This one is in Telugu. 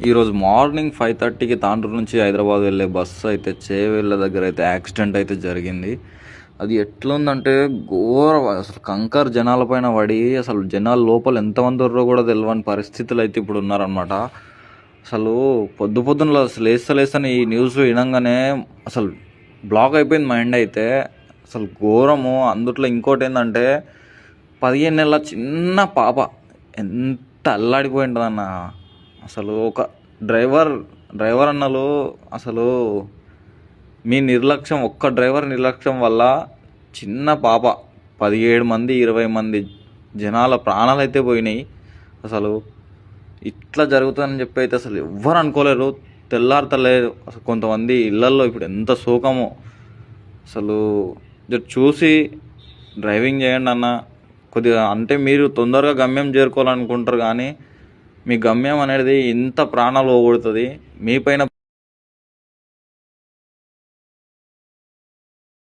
ఈరోజు మార్నింగ్ 5:30కి తాండూరు నుంచి హైదరాబాద్ వెళ్ళే బస్సు అయితే చేవెళ్ళ దగ్గర అయితే యాక్సిడెంట్ అయితే జరిగింది. అది ఎట్లుందంటే ఘోరం, అసలు కంకర్ జనాలపైన పడి అసలు జనాలు లోపల ఎంతమంది ఉన్నారో కూడా తెలియని పరిస్థితులు అయితే ఇప్పుడు ఉన్నారనమాట. అసలు పొద్దు పొద్దున్న అసలు లేస్తలేస్తని ఈ న్యూస్ వినంగానే అసలు బ్లాక్ అయిపోయింది మైండ్ అయితే. అసలు ఘోరము. అందుట్లో ఇంకోటి ఏంటంటే 15 నెలల చిన్న పాప ఎంత అల్లాడిపోయి ఉంటుందన్న. అసలు ఒక డ్రైవర్ అన్నలు అసలు మీ నిర్లక్ష్యం, ఒక్క డ్రైవర్ నిర్లక్ష్యం వల్ల చిన్న పాప 17 మంది 20 మంది జనాల ప్రాణాలు అయితే పోయినాయి. అసలు ఇట్లా జరుగుతుందని చెప్పి అయితే అసలు ఎవ్వరు అనుకోలేరు. తెల్లారతలేదు అసలు. కొంతమంది ఇళ్లల్లో ఇప్పుడు ఎంత శోకమో. అసలు చూసి డ్రైవింగ్ చేయండి అన్న. కొద్దిగా అంటే మీరు తొందరగా గమ్యం చేరుకోవాలనుకుంటారు, కానీ మీ గమ్యం అనేది ఇంత ప్రాణాలు పోగొడుతుంది. మీ పైన